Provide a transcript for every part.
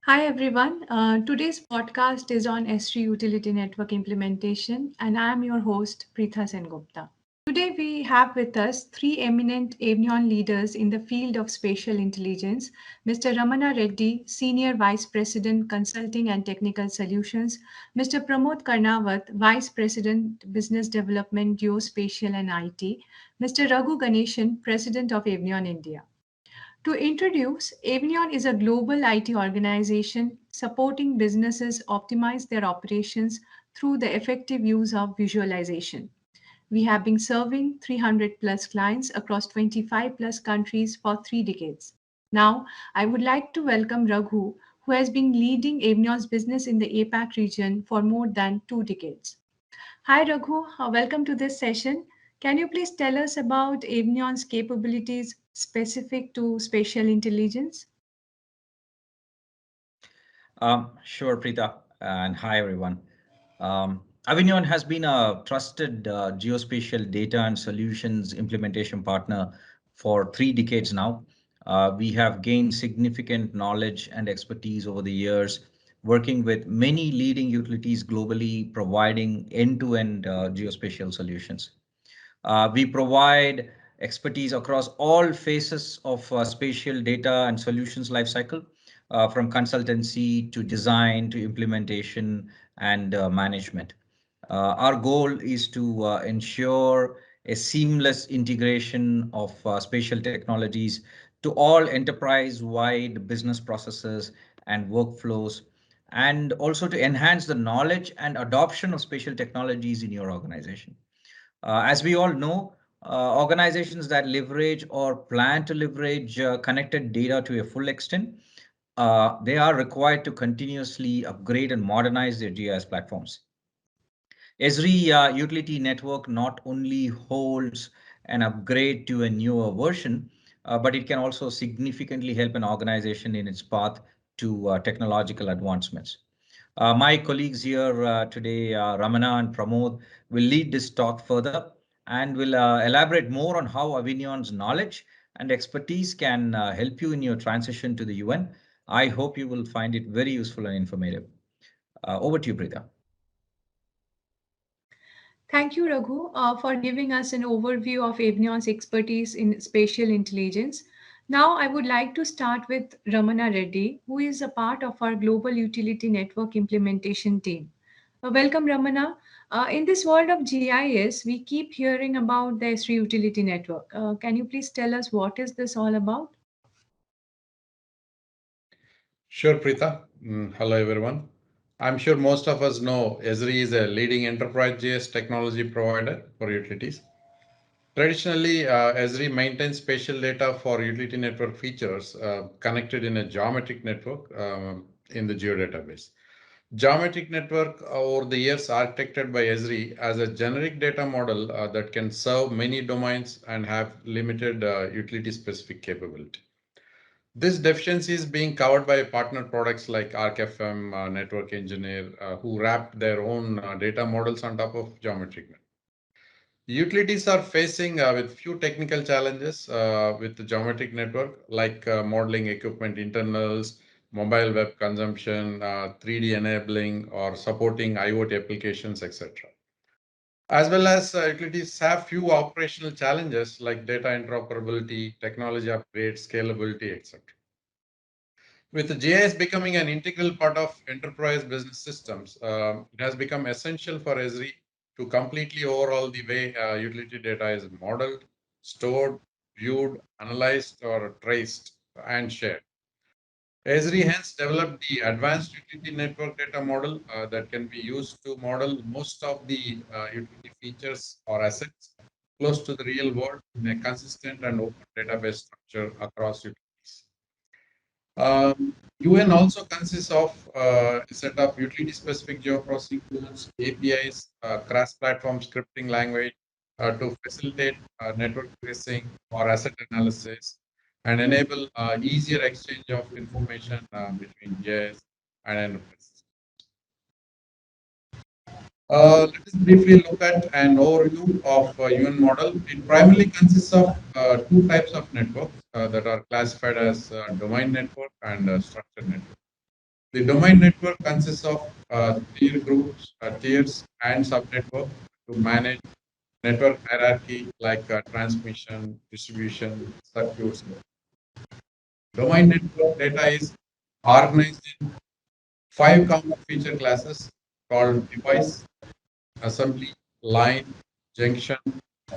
Hi everyone. Today's podcast is on S3 Utility Network implementation, and I am your host Preetha Sengupta. Today we have with us three eminent Avion leaders in the field of spatial intelligence: Mr. Ramana Reddy, Senior Vice President, Consulting and Technical Solutions; Mr. Pramod Karnawat, Vice President, Business Development, Geospatial and IT; Mr. Raghu Ganeshan, President of Avion India. To introduce, Avion is a global IT organization supporting businesses optimize their operations through the effective use of visualization. We have been serving 300 plus clients across 25 plus countries for 3 decades. Now, I would like to welcome Raghu, who has been leading Avion's business in the APAC region for more than 2 decades. Hi, Raghu. Welcome to this session. Can you please tell us about Avion's capabilities specific to spatial intelligence? Sure, Preeta, and hi everyone. Avignon has been a trusted geospatial data and solutions implementation partner for 3 decades now. We have gained significant knowledge and expertise over the years, working with many leading utilities globally, providing end-to-end geospatial solutions. We provide expertise across all phases of spatial data and solutions lifecycle, from consultancy to design to implementation and management. Our goal is to ensure a seamless integration of spatial technologies to all enterprise-wide business processes and workflows, and also to enhance the knowledge and adoption of spatial technologies in your organization. As we all know, organizations that leverage or plan to leverage connected data to a full extent, they are required to continuously upgrade and modernize their GIS platforms. Esri utility network not only holds an upgrade to a newer version, but it can also significantly help an organization in its path to technological advancements. My colleagues here today, Ramana and Pramod, will lead this talk further and will elaborate more on how Avignon's knowledge and expertise can help you in your transition to the UN. I hope you will find it very useful and informative. Over to you, Brita. Thank you, Raghu, for giving us an overview of Avion's expertise in spatial intelligence. Now, I would like to start with Ramana Reddy, who is a part of our Global Utility Network implementation team. Welcome, Ramana. In this world of GIS, we keep hearing about the S3 utility network. Can you please tell us what is this all about? Sure, Preetha. Hello, everyone. I'm sure most of us know Esri is a leading enterprise GIS technology provider for utilities. Traditionally, Esri maintains spatial data for utility network features connected in a geometric network in the geodatabase. Geometric network over the years architected by Esri as a generic data model that can serve many domains and have limited utility specific capability. This deficiency is being covered by partner products like ArcFM, Network Engineer, who wrap their own data models on top of geometric. Utilities are facing with few technical challenges with the geometric network, like modeling equipment internals, mobile web consumption, 3D enabling, or supporting IoT applications, etc. As well as utilities have few operational challenges like data interoperability, technology upgrades, scalability, etc. With GIS becoming an integral part of enterprise business systems, it has become essential for Esri to completely overhaul the way utility data is modeled, stored, viewed, analyzed, or traced and shared. Esri hence developed the advanced utility network data model that can be used to model most of the utility features or assets close to the real world in a consistent and open database structure across utilities. UN also consists of a set of utility-specific geoprocessing tools, APIs, cross-platform scripting language to facilitate network tracing or asset analysis and enable easier exchange of information between GIS and enterprises. Let us briefly look at an overview of UN model. It primarily consists of two types of networks that are classified as domain network and structured network. The domain network consists of tier groups, tiers, and subnetwork to manage network hierarchy like transmission, distribution, circuits. Domain network data is organized in five common feature classes called device, assembly, line, junction,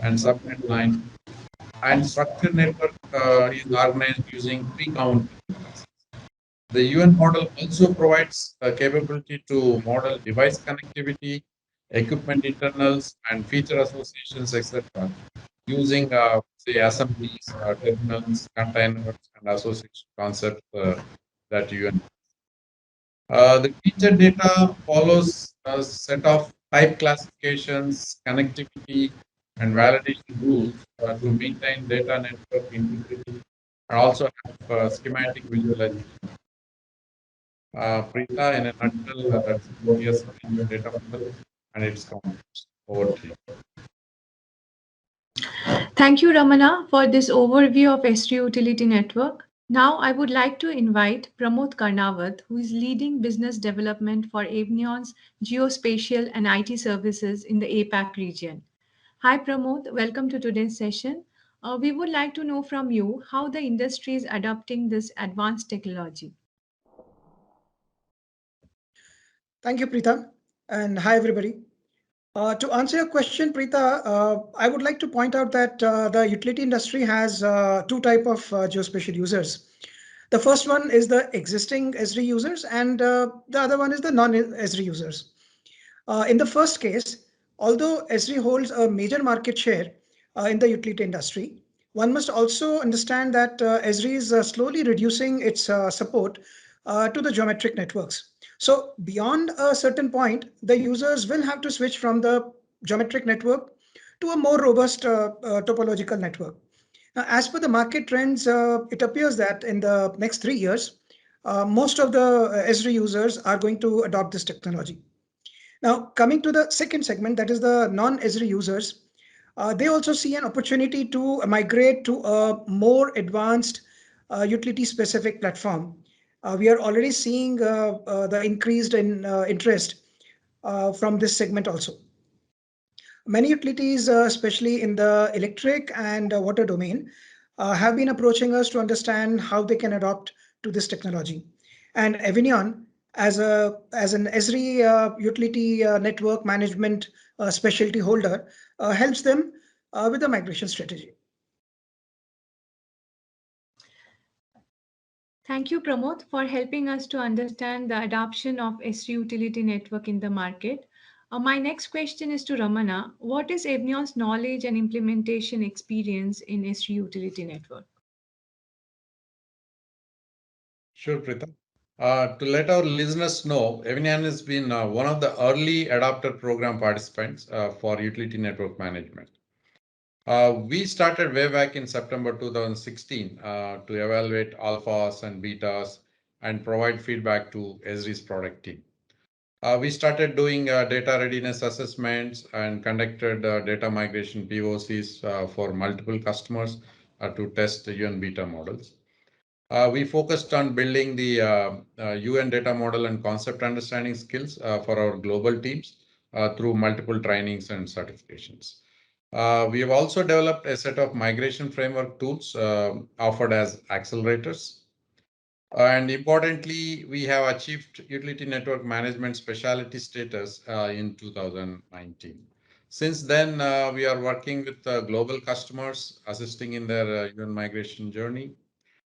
and subnet line. And structured network is organized using three common feature classes. The UN model also provides a capability to model device connectivity, equipment internals, and feature associations, etc., using, say, assemblies, terminals, containers, and association concepts that UN. The feature data follows a set of type classifications, connectivity, and validation rules to maintain data network integrity and also have schematic visualization. Preeta, in a nutshell, that's about ESR data model and its components. Over to you. Thank you, Ramana, for this overview of S3 Utility Network. Now, I would like to invite Pramod Karnawat, who is leading business development for Avnion's geospatial and IT services in the APAC region. Hi, Pramod. Welcome to today's session. We would like to know from you how the industry is adopting this advanced technology. Thank you, Preetha, and hi, everybody. To answer your question, Preetha, I would like to point out that the utility industry has two type of geospatial users. The first one is the existing Esri users, and the other one is the non-Esri users. In the first case, although Esri holds a major market share in the utility industry, one must also understand that Esri is slowly reducing its support to the geometric networks. So beyond a certain point, the users will have to switch from the geometric network to a more robust topological network. Now, as per the market trends, it appears that in the next 3 years, most of the Esri users are going to adopt this technology. Now, coming to the second segment, that is the non-Esri users, they also see an opportunity to migrate to a more advanced utility-specific platform. We are already seeing the increased interest from this segment also. Many utilities, especially in the electric and water domain, have been approaching us to understand how they can adopt to this technology. And Avinion, as an Esri utility network management specialty holder, helps them with the migration strategy. Thank you, Pramod, for helping us to understand the adoption of S3 utility network in the market. My next question is to Ramana. What is Avnion's knowledge and implementation experience in S3 utility network? Sure, Preeta. To let our listeners know, Avinion has been one of the early adopter program participants for utility network management. We started way back in September 2016 to evaluate alphas and betas and provide feedback to Esri's product team. We started doing data readiness assessments and conducted data migration POCs for multiple customers to test the UN beta models. We focused on building the UN data model and concept understanding skills for our global teams through multiple trainings and certifications. We have also developed a set of migration framework tools offered as accelerators. And importantly, we have achieved utility network management specialty status in 2019. Since then, we are working with global customers, assisting in their UN migration journey.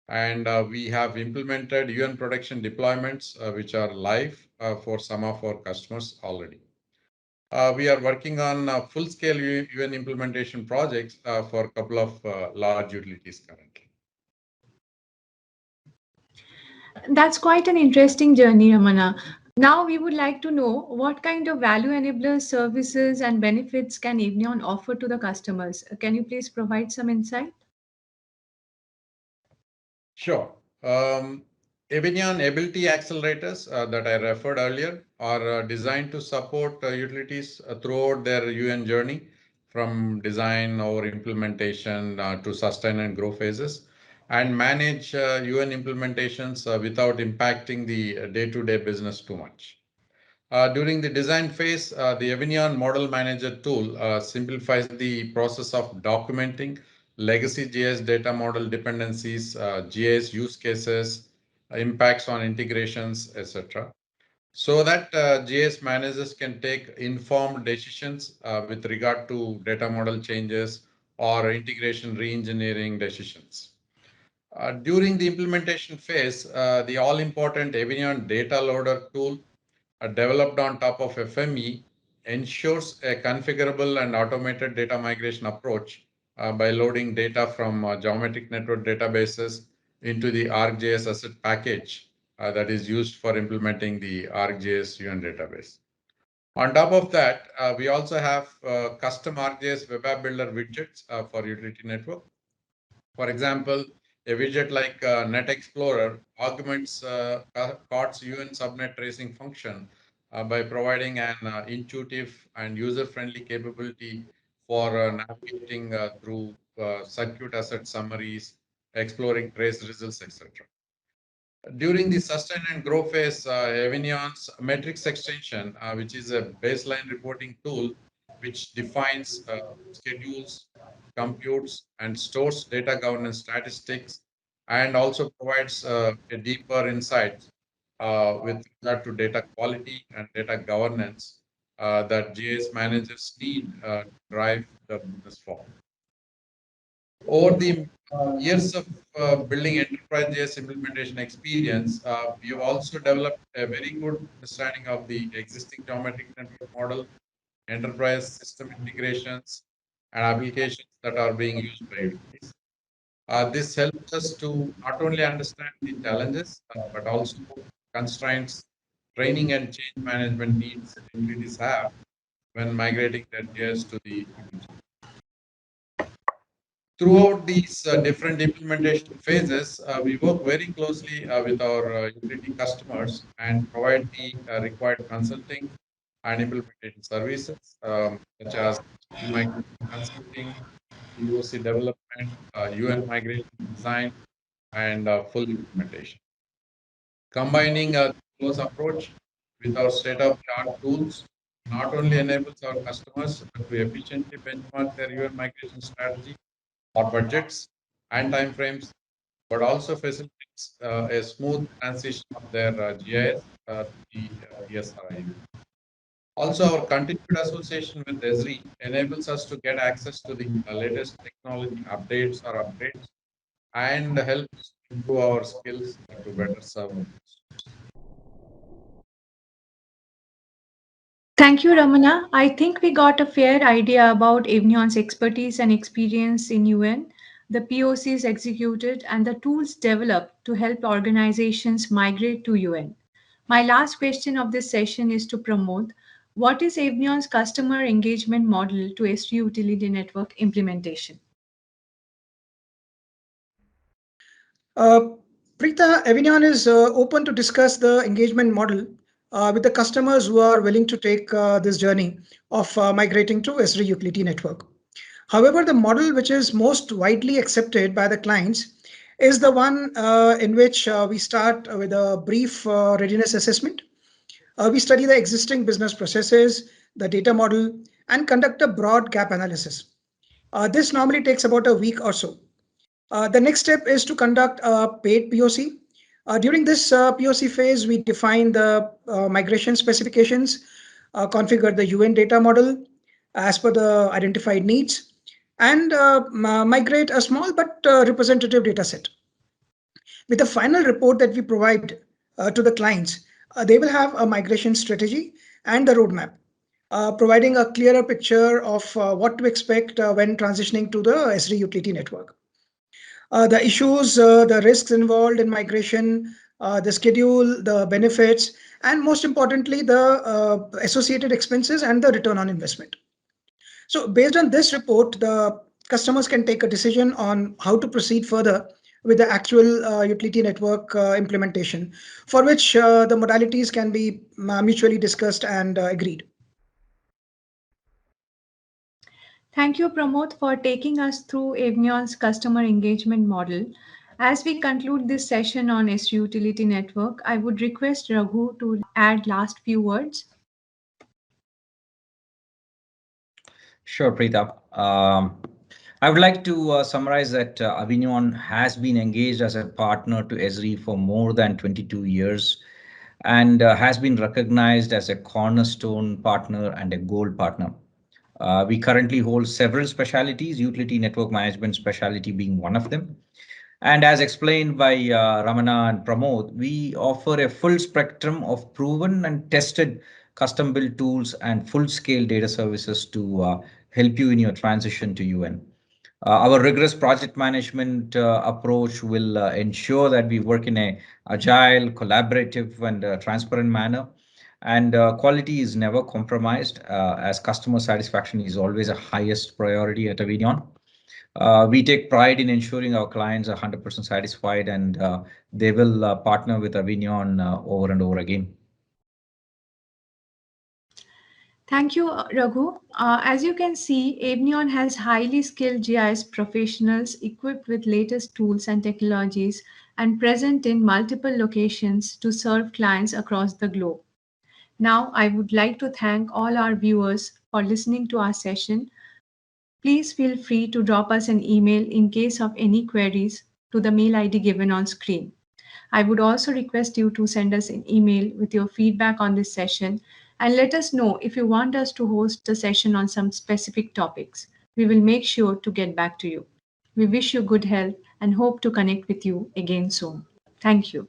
And we have implemented UN production deployments, which are live for some of our customers already. We are working on full-scale UN implementation projects for a couple of large utilities currently. That's quite an interesting journey, Ramana. Now we would like to know what kind of value enablers, services, and benefits can Avnion offer to the customers. Can you please provide some insight? Sure. Avinion Ability Accelerators that I referred earlier are designed to support utilities throughout their UN journey from design or implementation to sustain and grow phases. and manage UN implementations without impacting the day-to-day business too much. During the design phase, the Avignon Model Manager tool simplifies the process of documenting legacy GIS data model dependencies, GIS use cases, impacts on integrations, etc. So that GIS managers can take informed decisions with regard to data model changes or integration re-engineering decisions. During the implementation phase, the all-important Avignon Data Loader tool developed on top of FME ensures a configurable and automated data migration approach by loading data from geometric network databases into the ArcGIS asset package that is used for implementing the ArcGIS UN database. On top of that, we also have custom ArcGIS web app builder widgets for utility network. For example, a widget like Net Explorer augments COTS UN subnet tracing function by providing an intuitive and user-friendly capability for navigating through circuit asset summaries, exploring trace results, etc. During the sustain and grow phase, Avignon's metrics extension, which is a baseline reporting tool, which defines schedules, computes, and stores data governance statistics, and also provides a deeper insight with regard to data quality and data governance that GIS managers need to drive the business forward. Over the years of building enterprise JS implementation experience, we have also developed a very good understanding of the existing geometric network model, enterprise system integrations, and applications that are being used by utilities. This helps us to not only understand the challenges, but also constraints, training, and change management needs utilities have when migrating their JS to the future. Throughout these different implementation phases, we work very closely with our utility customers and provide the required consulting and implementation services, such as migration consulting, POC development, UN migration design, and full implementation. Combining a close approach with our state-of-the-art tools not only enables our customers to efficiently benchmark their UN migration strategy or budgets and timeframes, but also facilitates a smooth transition of their GIS to the ESRI. Also, our continued association with Esri enables us to get access to the latest technology updates or upgrades and helps improve our skills to better serve our customers. Thank you, Ramana. I think we got a fair idea about Avignon's expertise and experience in UN, the POCs executed, and the tools developed to help organizations migrate to UN. My last question of this session is to Pramod. What is Avignon's customer engagement model to S3 utility network implementation? Preetha, Avignon is open to discuss the engagement model with the customers who are willing to take this journey of migrating to Esri utility network. However, the model which is most widely accepted by the clients is the one in which we start with a brief readiness assessment. We study the existing business processes, the data model, and conduct a broad gap analysis. This normally takes about a week or so. The next step is to conduct a paid POC. During this POC phase, we define the migration specifications, configure the UN data model as per the identified needs, and migrate a small but representative data set. With the final report that we provide to the clients, they will have a migration strategy and the roadmap, providing a clearer picture of what to expect when transitioning to the Esri utility network. The issues, the risks involved in migration, the schedule, the benefits, and most importantly, the associated expenses and the return on investment. So based on this report, the customers can take a decision on how to proceed further with the actual utility network implementation, for which the modalities can be mutually discussed and agreed. Thank you, Pramod, for taking us through Avignon's customer engagement model. As we conclude this session on S3 Utility Network, I would request Raghu to add last few words. Sure, Preeta. I would like to summarize that Avignon has been engaged as a partner to Esri for more than 22 years and has been recognized as a cornerstone partner and a gold partner. We currently hold several specialties, utility network management specialty being one of them. And as explained by Ramana and Pramod, we offer a full spectrum of proven and tested custom built tools and full scale data services to help you in your transition to UN. Our rigorous project management approach will ensure that we work in a agile, collaborative, and transparent manner. And quality is never compromised, as customer satisfaction is always a highest priority at Avignon. We take pride in ensuring our clients are 100% satisfied, and they will partner with Avignon over and over again. Thank you, Raghu. As you can see, Avignon has highly skilled GIS professionals equipped with latest tools and technologies and present in multiple locations to serve clients across the globe. Now, I would like to thank all our viewers for listening to our session. Please feel free to drop us an email in case of any queries to the mail ID given on screen. I would also request you to send us an email with your feedback on this session and let us know if you want us to host a session on some specific topics. We will make sure to get back to you. We wish you good health and hope to connect with you again soon. Thank you.